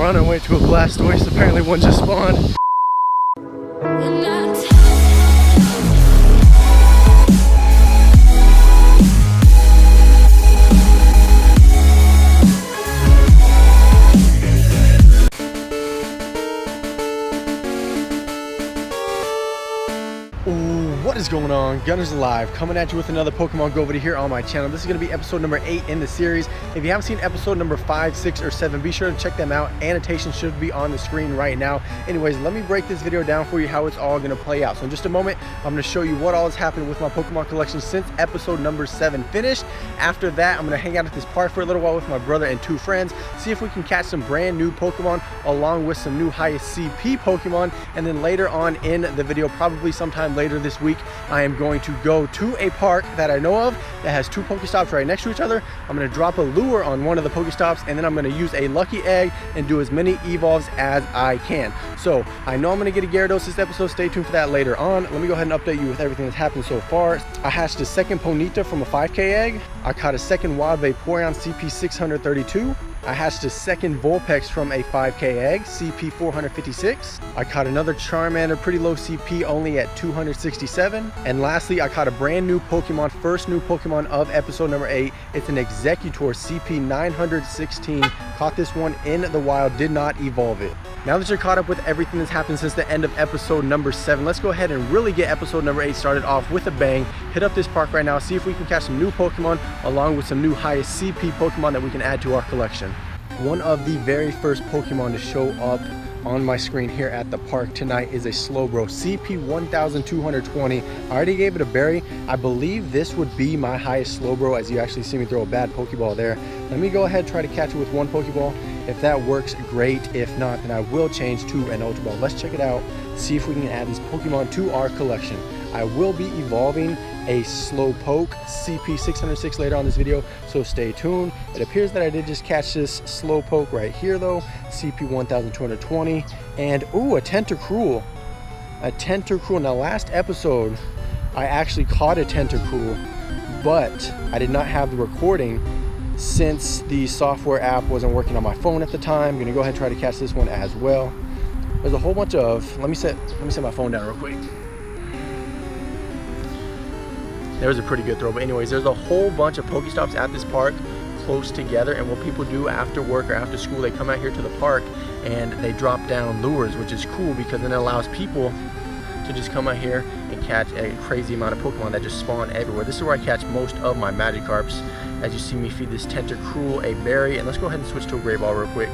we're on our way to a Blastoise. Apparently one just spawned. What is going on? Gunners Alive, coming at you with another Pokemon Go video here on my channel. This is going to be episode number 8 in the series. If you haven't seen episode number 5, 6, or 7, be sure to check them out. Annotations should be on the screen right now. Anyways, let me break this video down for you how it's all going to play out. So in just a moment, I'm going to show you what all has happened with my Pokemon collection since episode number 7 finished. After that, I'm going to hang out at this park for a little while with my brother and 2 friends, see if we can catch some brand new Pokemon along with some new highest CP Pokemon. And then later on in the video, probably sometime later this week, I am going to go to a park that I know of that has 2 Pokestops right next to each other. I'm going to drop a lure on one of the Pokestops, and then I'm going to use a lucky egg and do as many evolves as I can. So I know I'm going to get a Gyarados this episode. Stay tuned for that later on. Let me go ahead and update you with everything that's happened so far. I hatched a second Ponyta from a 5K egg. I caught a second Wild Vaporeon CP 632. I hatched a second Vulpix from a 5K egg, CP 456. I caught another Charmander, pretty low CP, only at 267. And lastly, I caught a brand new Pokemon, first new Pokemon of episode number 8. It's an Executor, CP 916. Caught this one in the wild, did not evolve it. Now that you're caught up with everything that's happened since the end of episode number 7, let's go ahead and really get episode number 8 started off with a bang. Hit up this park right now, see if we can catch some new Pokemon along with some new highest CP Pokemon that we can add to our collection. One of the very first Pokemon to show up on my screen here at the park tonight is a Slowbro, CP 1220. I already gave it a berry. I believe this would be my highest Slowbro, as you actually see me throw a bad Pokeball there. Let me go ahead and try to catch it with one Pokeball. If that works, great. If not, then I will change to an Ultra Ball. Let's check it out, see if we can add these Pokemon to our collection. I will be evolving a Slowpoke CP 606 later on this video, so stay tuned. It appears that I did just catch this Slowpoke right here though, CP 1220, and ooh, a Tentacruel. A Tentacruel. Now last episode I actually caught a Tentacruel, but I did not have the recording since the software app wasn't working on my phone at the time. I'm gonna go ahead and try to catch this one as well. There's a whole bunch of, let me set my phone down real quick. There was a pretty good throw, but anyways, there's a whole bunch of Pokestops at this park close together, and what people do after work or after school, they come out here to the park and they drop down lures, which is cool because then it allows people to just come out here and catch a crazy amount of Pokemon that just spawn everywhere. This is where I catch most of my Magikarps. As you see me feed this Tentacruel a berry, and let's go ahead and switch to a Great Ball real quick.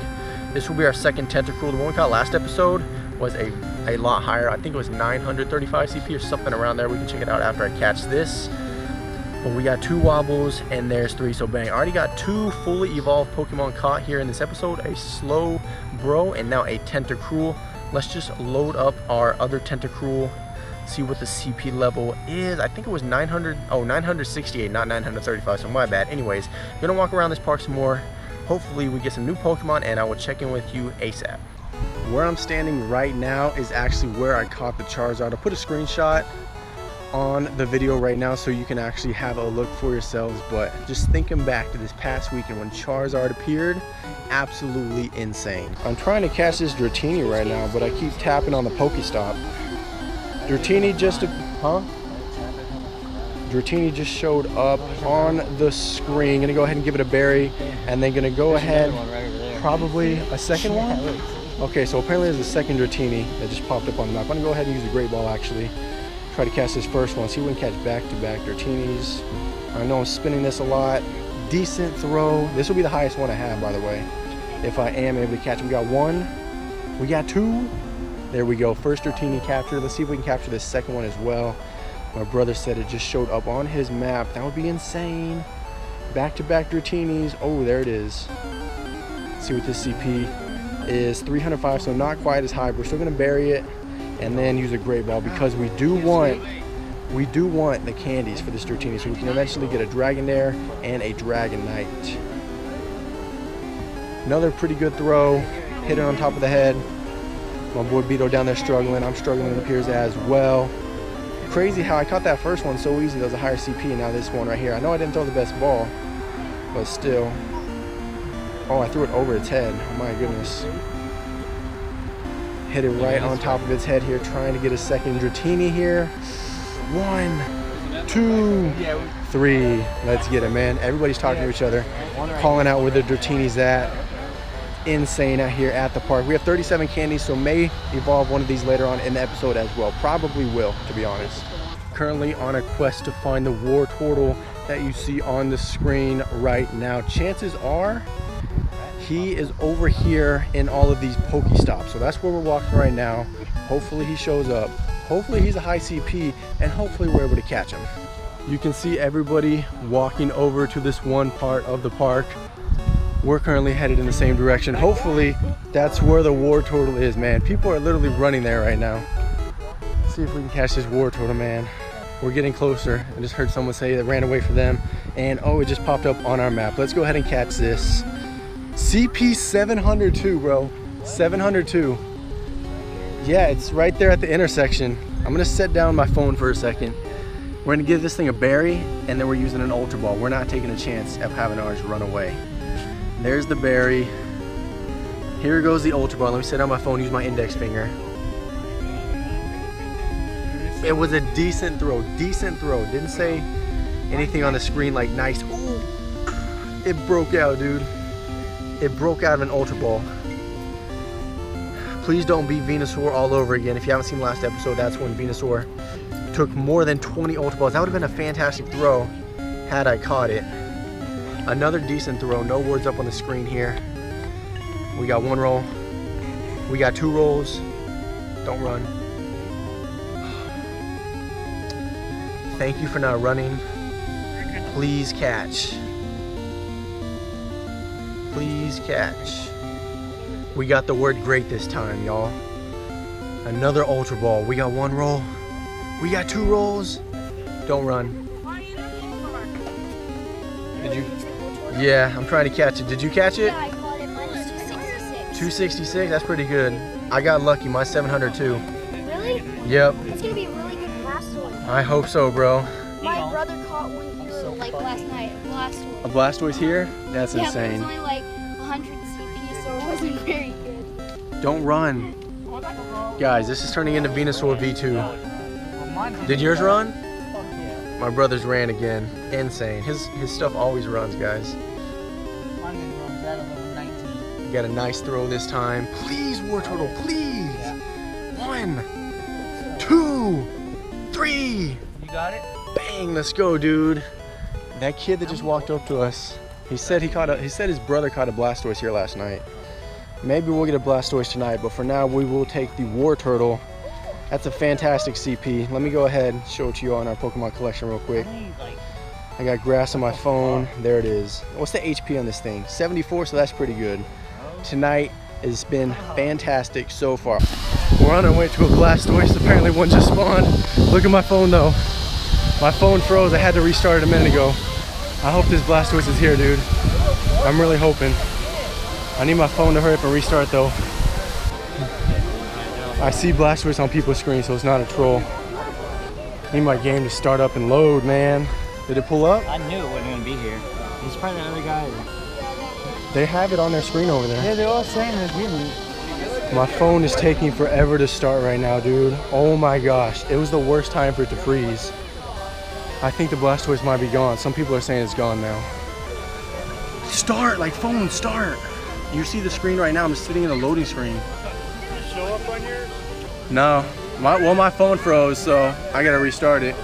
This will be our second Tentacruel. The one we caught last episode was a lot higher. I think it was 935 CP or something around there. We can check it out after I catch this. But we got 2 Wobbles and there's 3, so bang. I already got 2 fully evolved Pokemon caught here in this episode, a Slowbro and now a Tentacruel. Let's just load up our other Tentacruel, see what the CP level is. I think it was 968, not 935, so my bad. Anyways, gonna walk around this park some more. Hopefully we get some new Pokemon, and I will check in with you ASAP. Where I'm standing right now is actually where I caught the Charizard. I'll put a screenshot on the video right now so you can actually have a look for yourselves, but just thinking back to this past weekend when Charizard appeared, absolutely insane. I'm trying to catch this Dratini right now, but I keep tapping on the Pokestop. Dratini Dratini just showed up on the screen. Gonna go ahead and give it a berry, and then gonna go ahead, probably a second one. Okay, so apparently there's a second Dratini that just popped up on the map. I'm gonna go ahead and use the Great Ball actually. Try to catch this first one, see if we can catch back-to-back Dratinis. I know I'm spinning this a lot. Decent throw. This will be the highest one I have, by the way, if I am able to catch. We got 1, we got 2. There we go, first Dratini capture. Let's see if we can capture this second one as well. My brother said it just showed up on his map. That would be insane. Back-to-back Dratinis. Oh, there it is. Let's see what this CP is. 305, so not quite as high. We're still gonna bury it and then use a Great Ball because we do want the candies for this Dratini, so we can eventually get a Dragonair and a Dragonite. Another pretty good throw, hit it on top of the head. My boy Beto down there struggling. I'm struggling, it appears, as well. Crazy how I caught that first one so easy. That was a higher CP, and now this one right here. I know I didn't throw the best ball, but still. Oh, I threw it over its head. Oh my goodness. Hit it right on top of its head here, trying to get a second Dratini here. 1, 2, 3. Let's get it, man. Everybody's talking to each other, calling out where the Dratini's at. Insane out here at the park. We have 37 candies, so may evolve one of these later on in the episode as well. Probably will, to be honest. Currently on a quest to find the Wartortle that you see on the screen right now. Chances are he is over here in all of these Pokestops. So that's where we're walking right now. Hopefully he shows up. Hopefully he's a high CP, and hopefully we're able to catch him. You can see everybody walking over to this one part of the park. We're currently headed in the same direction. Hopefully that's where the Wartortle is, man. People are literally running there right now. Let's see if we can catch this Wartortle, man. We're getting closer. I just heard someone say that ran away from them, and oh, it just popped up on our map. Let's go ahead and catch this. CP 702, bro. 702. Yeah, it's right there at the intersection. I'm gonna set down my phone for a second. We're gonna give this thing a berry, and then we're using an Ultra Ball. We're not taking a chance of having ours run away. There's the berry. Here goes the Ultra Ball. Let me set down my phone, use my index finger. It was a decent throw, Didn't say anything on the screen like nice. Ooh, it broke out, dude. It broke out of an Ultra Ball. Please don't beat Venusaur all over again. If you haven't seen the last episode, that's when Venusaur took more than 20 Ultra Balls. That would have been a fantastic throw had I caught it. Another decent throw. No words up on the screen here. We got 1 roll. We got 2 rolls. Don't run. Thank you for not running. Please catch. Please catch. We got the word great this time, y'all. Another Ultra Ball. We got 1 roll. We got 2 rolls. Don't run. Did you? Yeah, I'm trying to catch it. Did you catch it? Yeah, I caught it. Mine was 266. 266? That's pretty good. I got lucky. Mine's 702. Really? Yep. It's gonna be a really good Blastoise. I hope so, bro. My brother caught one here like last night. Blastoise. A Blastoise here? That's Yeah, insane. but it was only like 100 CP, so it wasn't very good. Don't run. Guys, this is turning into Venusaur V2. Did yours run? My brother's ran again. Insane. His stuff always runs, guys. You got a nice throw this time. Please, Wartortle, please. 1, 2, 3. You got it? Bang, let's go, dude. That kid that just walked up to us, he said his brother caught a Blastoise here last night. Maybe we'll get a Blastoise tonight, but for now we will take the Wartortle. That's a fantastic CP. Let me go ahead and show it to you on our Pokemon collection real quick. I got grass on my phone. There it is. What's the HP on this thing? 74, so that's pretty good. Tonight has been fantastic so far. We're on our way to a Blastoise. Apparently one just spawned. Look at my phone though. My phone froze. I had to restart it a minute ago. I hope this Blastoise is here, dude. I'm really hoping. I need my phone to hurry up and restart though. I see Blastoise on people's screens, so it's not a troll. I need my game to start up and load, man. Did it pull up? I knew it wasn't gonna be here. He's probably the other guy. They have it on their screen over there. Yeah, they're all saying it didn't. My phone is taking forever to start right now, dude. Oh my gosh, it was the worst time for it to freeze. I think the Blastoise might be gone. Some people are saying it's gone now. Start, like phone, start. You see the screen right now, I'm sitting in a loading screen. Did it show up on yours? No, my phone froze, so I gotta restart it.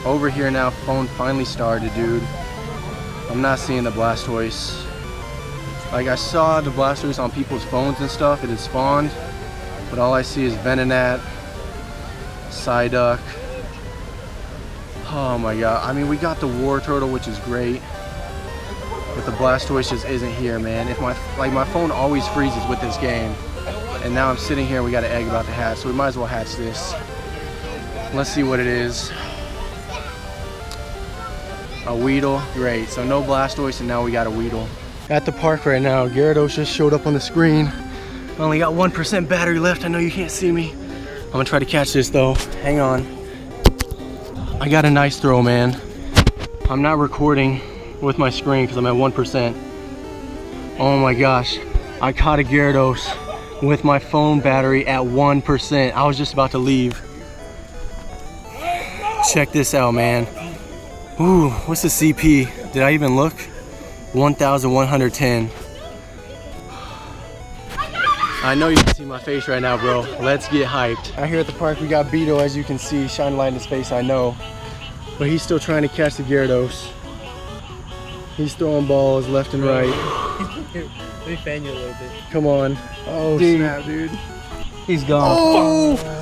Over here now, phone finally started, dude. I'm not seeing the Blastoise. Like I saw the Blastoise on people's phones and stuff, it had spawned, but all I see is Venonat, Psyduck. Oh my god, I mean we got the Wartortle, which is great, but the Blastoise just isn't here, man. If my phone always freezes with this game, and now I'm sitting here, we got an egg about to hatch, so we might as well hatch this. Let's see what it is. A Weedle, great. So no Blastoise, and now we got a Weedle. At the park right now, Gyarados just showed up on the screen. I only got 1% battery left. I know you can't see me. I'm gonna try to catch this though. Hang on. I got a nice throw, man. I'm not recording with my screen because I'm at 1%. Oh my gosh. I caught a Gyarados with my phone battery at 1%. I was just about to leave. Check this out, man. Ooh, what's the CP? Did I even look? 1,110. I know you can see my face right now, bro. Let's get hyped. Out here at the park, we got Beto, as you can see, shining light in his face, I know. But he's still trying to catch the Gyarados. He's throwing balls left and right. Let me fan you a little bit. Come on. Oh, Dude. snap, dude. He's gone. Oh!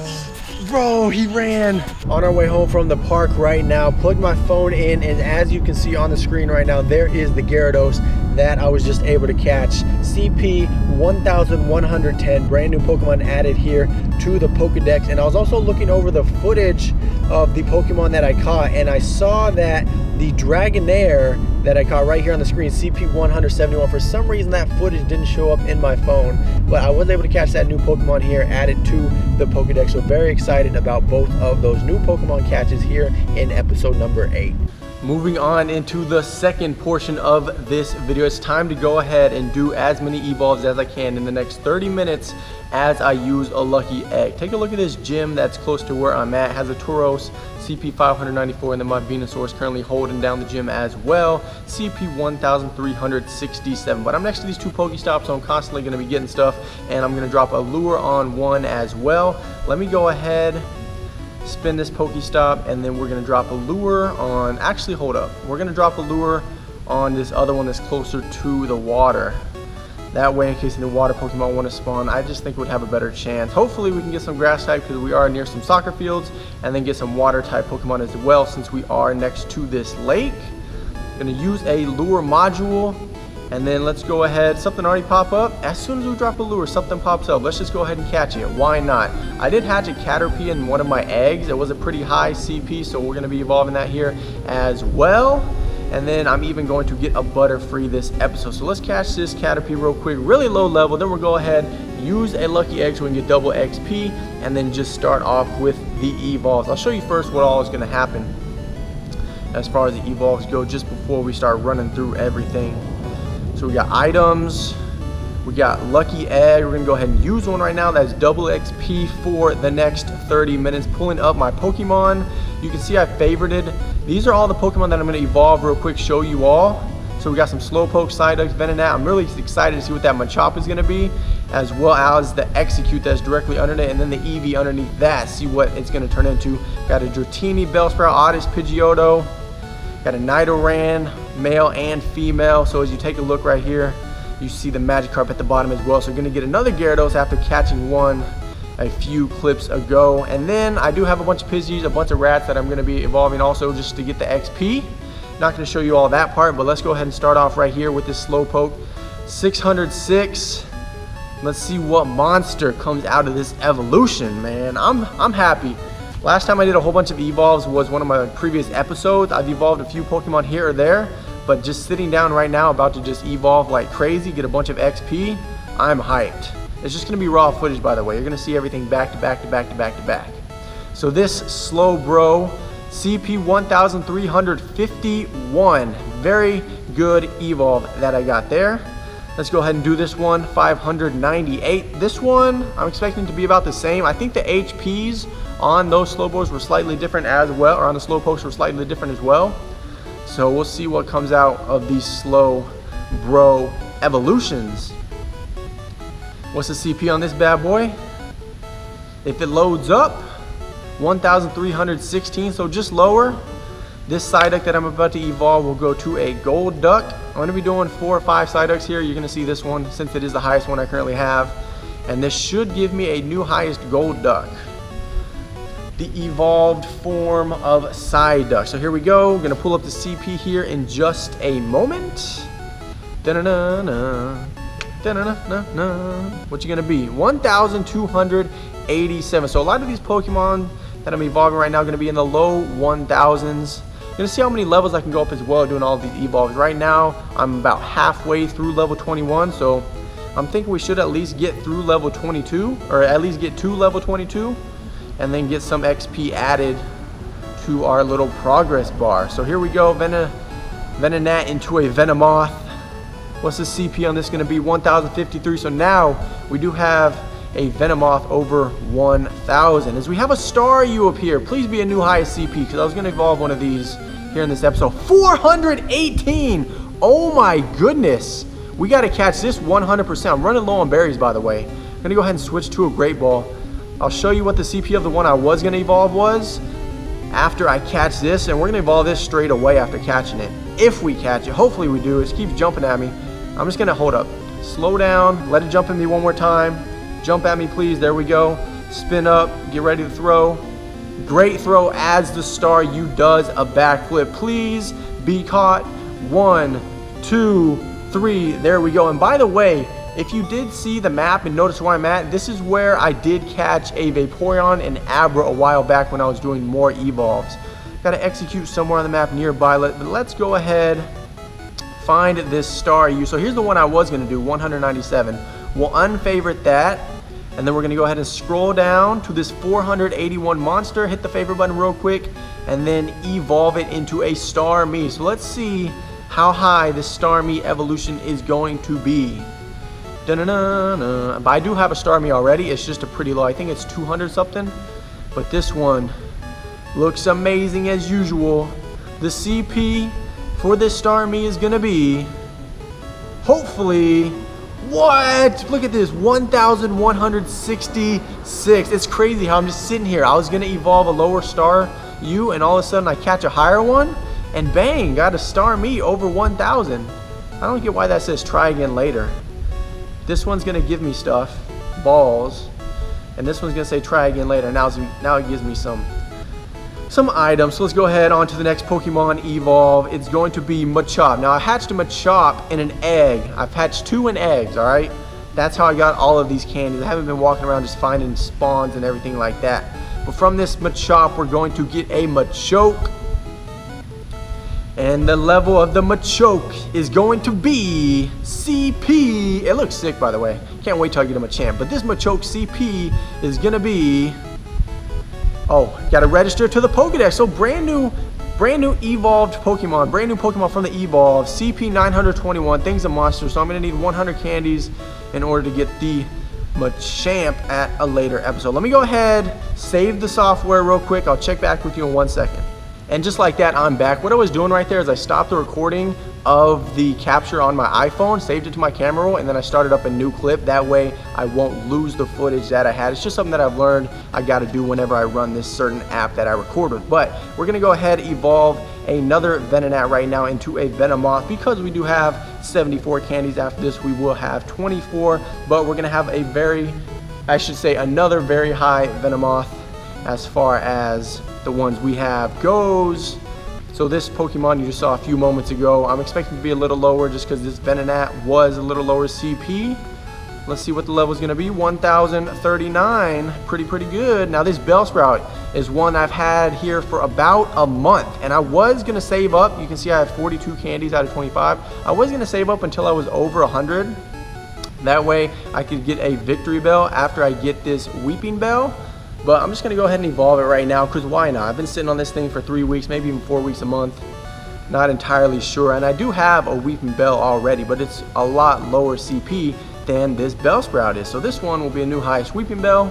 Bro, he ran. On our way home from the park right now, plugged my phone in, and as you can see on the screen right now, there is the Gyarados that I was just able to catch. CP 1110, brand new Pokemon added here to the Pokedex. And I was also looking over the footage of the Pokemon that I caught, and I saw that the Dragonair that I caught right here on the screen, CP 171, for some reason that footage didn't show up in my phone, but I was able to catch that new Pokemon here added to the Pokedex. So very excited about both of those new Pokemon catches here in episode number 8. Moving on into the second portion of this video, it's time to go ahead and do as many evolves as I can in the next 30 minutes as I use a lucky egg. Take a look at this gym that's close to where I'm at. It has a Tauros, CP 594, and then my Venusaur is currently holding down the gym as well, CP 1367. But I'm next to these two Pokestops, so I'm constantly going to be getting stuff, and I'm going to drop a lure on one as well. Let me go ahead, spin this Pokestop, and then we're going to drop a lure on, actually hold up, we're going to drop a lure on this other one that's closer to the water. That way, in case any water Pokemon want to spawn, I just think it would have a better chance. Hopefully we can get some grass type because we are near some soccer fields, and then get some water type Pokemon as well since we are next to this lake. Going to use a lure module, and then let's go ahead, something already pop up. As soon as we drop a lure, something pops up. Let's just go ahead and catch it. Why not? I did hatch a Caterpie in one of my eggs. It was a pretty high CP, so we're going to be evolving that here as well. And then I'm even going to get a Butterfree this episode. So let's catch this Caterpie real quick, really low level. Then we'll go ahead, use a lucky egg so we can get double XP, and then just start off with the evolves. I'll show you first what all is going to happen as far as the evolves go just before we start running through everything. So we got items, we got lucky egg. We're gonna go ahead and use one right now. That's double XP for the next 30 minutes. Pulling up my Pokemon, you can see I favorited. These are all the Pokemon that I'm gonna evolve real quick, show you all. So we got some Slowpoke, Psyduck, Venonat. I'm really excited to see what that Machop is gonna be, as well as the Execute that's directly underneath it, and then the Eevee underneath that, see what it's gonna turn into. Got a Dratini, Bellsprout, Oddish, Pidgeotto. Got a Nidoran, male and female. So as you take a look right here, you see the Magikarp at the bottom as well. So you're gonna get another Gyarados after catching one a few clips ago. And then I do have a bunch of Pidgeys, a bunch of Rats that I'm gonna be evolving also just to get the XP. Not gonna show you all that part, but let's go ahead and start off right here with this Slowpoke. 606. Let's see what monster comes out of this evolution, man. I'm happy. Last time I did a whole bunch of evolves was one of my previous episodes. I've evolved a few Pokemon here or there, but just sitting down right now about to just evolve like crazy, get a bunch of XP, I'm hyped. It's just gonna be raw footage, by the way. You're gonna see everything back to back to back to back to back. So this Slowbro, CP 1351, very good evolve that I got there. Let's go ahead and do this one, 598. This one, I'm expecting to be about the same. I think the HPs on those Slowbros were slightly different as well, or on the Slowpokes were slightly different as well. So we'll see what comes out of these Slowbro evolutions. What's the CP on this bad boy? If it loads up, 1,316, so just lower. This Psyduck that I'm about to evolve will go to a Gold Duck. I'm going to be doing 4 or 5 Psyducks here. You're going to see this one since it is the highest one I currently have. And this should give me a new highest Gold Duck. The evolved form of Psyduck. So here we go. We're going to pull up the CP here in just a moment. Da-na-na-na. Da-na-na-na-na. What you going to be? 1,287. So a lot of these Pokemon that I'm evolving right now are going to be in the low 1,000s. Gonna see how many levels I can go up as well doing all of these evolves. Right now I'm about halfway through level 21, so I'm thinking we should at least get through level 22, or at least get to level 22, and then get some XP added to our little progress bar. So here we go, Venonat into a Venomoth. What's the CP on this gonna be? 1,053. So now we do have a Venomoth over 1,000. As we have a Staryu up here, please be a new highest CP, because I was going to evolve one of these here in this episode. 418! Oh my goodness! We got to catch this 100%. I'm running low on berries, by the way. I'm going to go ahead and switch to a Great Ball. I'll show you what the CP of the one I was going to evolve was after I catch this, and we're going to evolve this straight away after catching it. If we catch it, hopefully we do. It keeps jumping at me. I'm just going to hold up. Slow down, let it jump at me one more time. Jump at me, please. There we go. Spin up, get ready to throw. Great throw as the Staryu does a backflip. Please be caught. 1, 2, 3. There we go. And by the way, if you did see the map and notice where I'm at, this is where I did catch a Vaporeon and Abra a while back when I was doing more evolves. Got to execute somewhere on the map nearby. But let's go ahead, find this Staryu. So here's the one I was going to do, 197. We'll unfavorite that, and then we're going to go ahead and scroll down to this 481 monster, hit the favorite button real quick, and then evolve it into a Starmie. So let's see how high this Starmie evolution is going to be. But I do have a Starmie already. It's just a pretty low. I think it's 200 something. But this one looks amazing as usual. The CP for this Starmie is going to be, hopefully, what? Look at this, 1,166. It's crazy how I'm just sitting here. I was going to evolve a lower Staryu, and all of a sudden I catch a higher one, and bang, got a Starmie over 1,000. I don't get why that says try again later. This one's going to give me stuff, balls, and this one's going to say try again later. Now it gives me some items. So let's go ahead on to the next Pokemon evolve. It's going to be Machop. Now I hatched a Machop in an egg. I've hatched 2 in eggs, alright? That's how I got all of these candies. I haven't been walking around just finding spawns and everything like that. But from this Machop, we're going to get a Machoke. And the level of the Machoke is going to be CP. It looks sick, by the way. Can't wait till I get him a champ. But this Machoke CP is going to be... Oh, got to register to the Pokedex. So brand new evolved Pokemon. Brand new Pokemon from the evolve. CP 921. Thing's a monster. So I'm going to need 100 candies in order to get the Machamp at a later episode. Let me go ahead, save the software real quick. I'll check back with you in 1 second. And just like that, I'm back. What I was doing right there is I stopped the recording of the capture on my iPhone, saved it to my camera roll, and then I started up a new clip. That way I won't lose the footage that I had. It's just something that I've learned I got to do whenever I run this certain app that I record with. But we're going to go ahead and evolve another Venonat right now into a Venomoth, because we do have 74 candies. After this we will have 24, but we're going to have another very high Venomoth as far as the ones we have goes. So this Pokemon you just saw a few moments ago, I'm expecting to be a little lower just because this Venonat was a little lower CP. Let's see what the level is going to be. 1,039. Pretty good. Now this Bellsprout is one I've had here for about a month, and I was going to save up. You can see I have 42 candies out of 25. I was going to save up until I was over 100. That way I could get a Victory Bell after I get this Weeping Bell. But I'm just going to go ahead and evolve it right now, because why not? I've been sitting on this thing for 3 weeks, maybe even 4 weeks, a month. Not entirely sure. And I do have a Weeping Bell already, but it's a lot lower CP than this Bellsprout is. So this one will be a new highest Weeping Bell.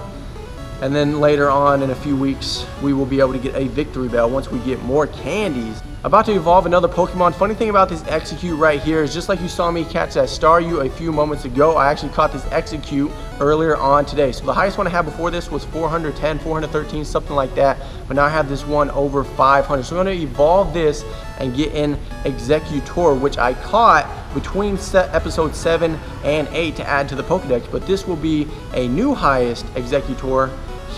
And then later on in a few weeks, we will be able to get a Victory Bell once we get more candies. About to evolve another Pokemon. Funny thing about this Execute right here is just like you saw me catch that Staryu a few moments ago, I actually caught this Execute earlier on today. So the highest one I had before this was 410, 413, something like that. But now I have this one over 500. So I'm going to evolve this and get an Executor, which I caught between episode 7 and 8 to add to the Pokedex. But this will be a new highest Executor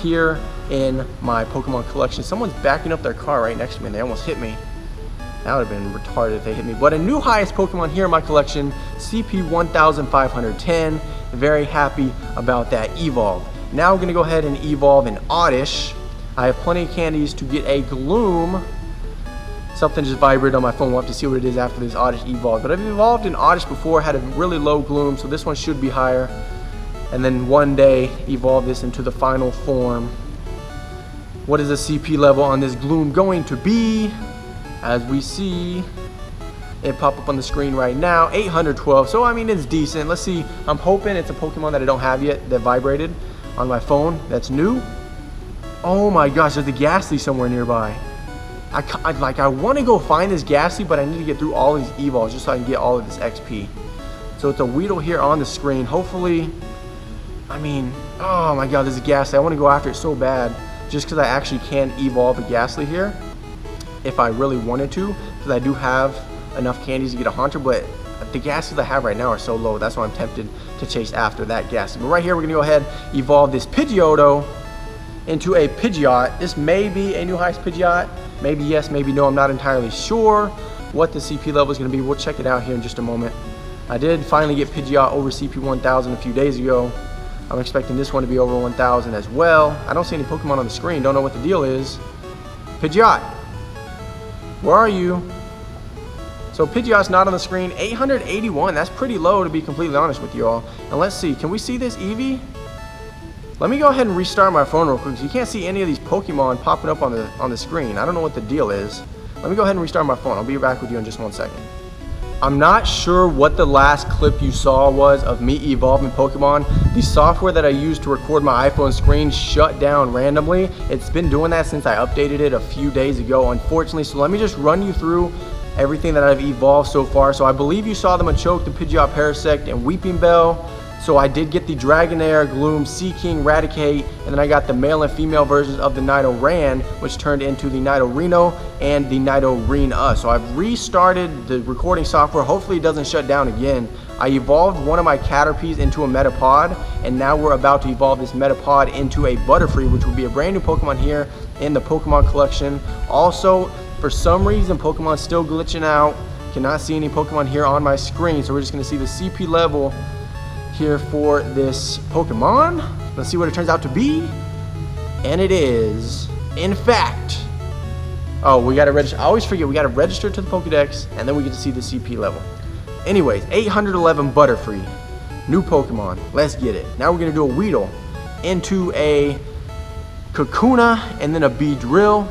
here in my Pokemon collection. Someone's backing up their car right next to me and they almost hit me. That would have been retarded if they hit me. But a new highest Pokemon here in my collection, CP 1,510. Very happy about that evolve. Now we're going to go ahead and evolve an Oddish. I have plenty of candies to get a Gloom. Something just vibrated on my phone. We'll have to see what it is after this Oddish evolve. But I've evolved an Oddish before, had a really low Gloom, so this one should be higher. And then one day evolve this into the final form. What is the CP level on this Gloom going to be? As we see it pop up on the screen right now, 812. So I mean, it's decent. Let's see. I'm hoping it's a Pokemon that I don't have yet that vibrated. on my phone that's new. Oh my gosh, there's a Ghastly somewhere nearby. I want to go find this Ghastly, but I need to get through all these evols just so I can get all of this XP. So it's a Weedle here on the screen. Hopefully, I mean, oh my god, there's a Ghastly. I want to go after it so bad just because I actually can evolve a Ghastly here if I really wanted to, because I do have enough candies to get a Haunter, but the Ghastlies I have right now are so low. That's why I'm tempted to chase after that Ghastly. But right here, we're going to go ahead and evolve this Pidgeotto into a Pidgeot. This may be a new highest Pidgeot. Maybe yes, maybe no. I'm not entirely sure what the CP level is going to be. We'll check it out here in just a moment. I did finally get Pidgeot over CP 1000 a few days ago. I'm expecting this one to be over 1000 as well. I don't see any Pokemon on the screen. Don't know what the deal is. Pidgeot, where are you? So Pidgeot's not on the screen. 881. That's pretty low, to be completely honest with you all. And let's see. Can we see this Eevee? Let me go ahead and restart my phone real quick, because you can't see any of these Pokemon popping up on the screen. I don't know what the deal is. Let me go ahead and restart my phone. I'll be back with you in just 1 second. I'm not sure what the last clip you saw was of me evolving Pokemon. The software that I used to record my iPhone screen shut down randomly. It's been doing that since I updated it a few days ago, unfortunately. So let me just run you through everything that I've evolved so far. So I believe you saw the Machoke, the Pidgeot Parasect, and Weeping Bell. So I did get the Dragonair, Gloom, Seaking, Raticate, and then I got the male and female versions of the Nidoran, which turned into the Nidorino and the Nidorina. So I've restarted the recording software. Hopefully it doesn't shut down again. I evolved one of my Caterpies into a Metapod, and now we're about to evolve this Metapod into a Butterfree, which will be a brand new Pokemon here in the Pokemon collection. Also, for some reason, Pokemon's still glitching out. Cannot see any Pokemon here on my screen, so we're just gonna see the CP level here for this Pokemon. Let's see what it turns out to be. And it is, in fact, oh, we gotta register. I always forget, we gotta register to the Pokedex, and then we get to see the CP level. Anyways, 811 Butterfree, new Pokemon. Let's get it. Now we're gonna do a Weedle into a Kakuna and then a Beedrill.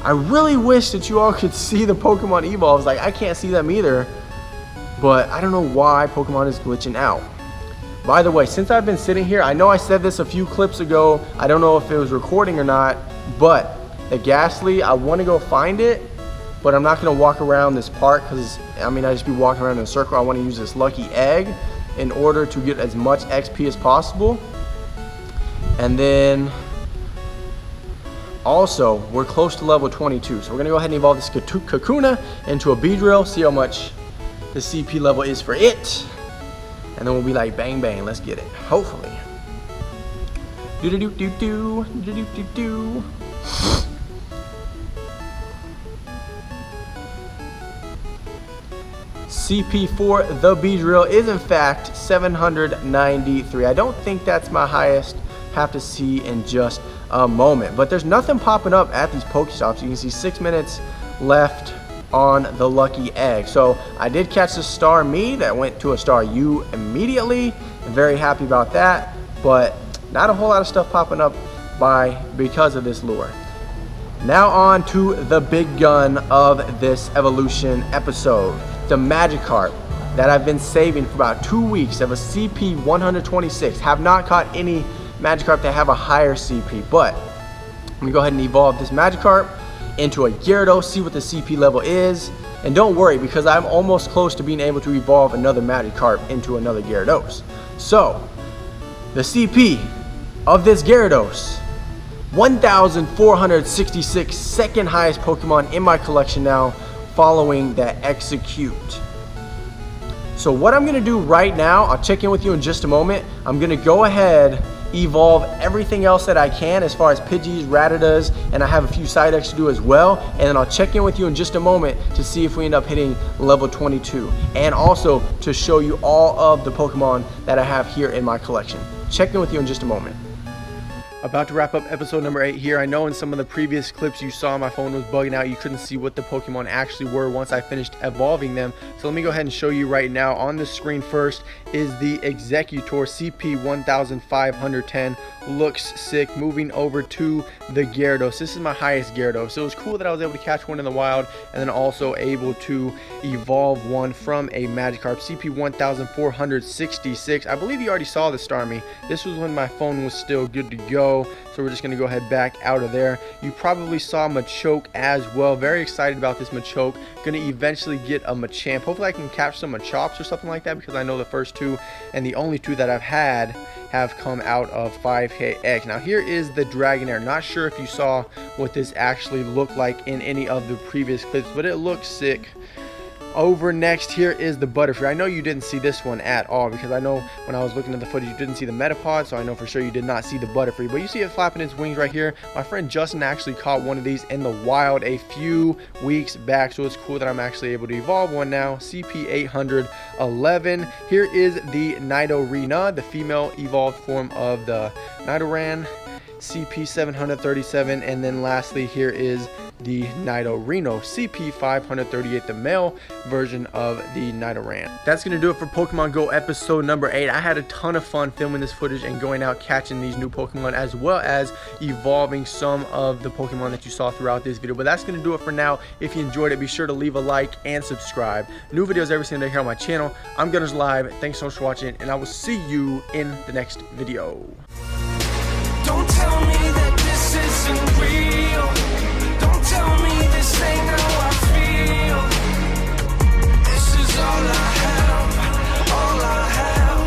I really wish that you all could see the Pokemon evolves. Like, I can't see them either. But I don't know why Pokemon is glitching out. By the way, since I've been sitting here, I know I said this a few clips ago. I don't know if it was recording or not, but the Ghastly, I want to go find it, but I'm not going to walk around this park because, I mean, I just be walking around in a circle. I want to use this lucky egg in order to get as much XP as possible. And then also, we're close to level 22. So we're going to go ahead and evolve this Kakuna into a Beedrill, see how much the CP level is for it, and then we'll be like bang bang, let's get it, hopefully. CP for the Beedrill is in fact 793. I don't think that's my highest. Have to see in just a moment, but there's nothing popping up at these Pokestops. You can see 6 minutes left on the lucky egg. So I did catch the Star Me that went to a Star U immediately. I'm very happy about that, but not a whole lot of stuff popping up because of this lure. Now on to the big gun of this evolution episode, the Magikarp that I've been saving for about 2 weeks of a CP 126. Have not caught any Magikarp that have a higher CP, but I'm gonna go ahead and evolve this Magikarp into a Gyarados, see what the CP level is. And don't worry, because I'm almost close to being able to evolve another Magikarp into another Gyarados. So, the CP of this Gyarados, 1,466, second highest Pokemon in my collection now, following that Execute. So what I'm gonna do right now, I'll check in with you in just a moment. I'm gonna go ahead, evolve everything else that I can as far as Pidgeys, Rattatas, and I have a few side X to do as well, and then I'll check in with you in just a moment to see if we end up hitting level 22, and also to show you all of the Pokemon that I have here in my collection. Check in with you in just a moment. About to wrap up episode number 8 here. I know in some of the previous clips you saw my phone was bugging out. You couldn't see what the Pokemon actually were once I finished evolving them. So let me go ahead and show you right now on the screen first is the Executor CP 1510. Looks sick. Moving over to the Gyarados. This is my highest Gyarados, so it was cool that I was able to catch one in the wild and then also able to evolve one from a Magikarp. CP 1466. I believe you already saw the Starmie. This was when my phone was still good to go, so we're just going to go ahead back out of there. You probably saw Machoke as well. Very excited about this Machoke. Going to eventually get a Machamp. Hopefully I can catch some Machops or something like that, because I know the first two and the only two that I've had have come out of 5KX. Now here is the Dragonair. Not sure if you saw what this actually looked like in any of the previous clips, but it looks sick. Over next, here is the Butterfree. I know you didn't see this one at all, because I know when I was looking at the footage you didn't see the Metapod, so I know for sure you did not see the Butterfree. But you see it flapping its wings right here. My friend Justin actually caught one of these in the wild a few weeks back, so it's cool that I'm actually able to evolve one now. CP 811. Here is the Nidorina, the female evolved form of the Nidoran. CP 737, and then lastly here is the Nidorino, CP 538, the male version of the Nidoran. That's gonna do it for Pokemon Go episode number 8. I had a ton of fun filming this footage and going out catching these new Pokemon, as well as evolving some of the Pokemon that you saw throughout this video. But that's gonna do it for now. If you enjoyed it, be sure to leave a like and subscribe. New videos every single day here on my channel. I'm Gyarados Live. Thanks so much for watching, and I will see you in the next video. Don't tell me that this isn't real. Don't tell me this ain't how I feel. This is all I have, all I have.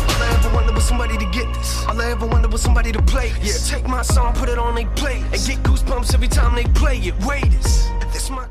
All I ever wanted was somebody to get this. All I ever wanted was somebody to play this. Yeah, take my song, put it on they play, and get goosebumps every time they play it. Wait, this my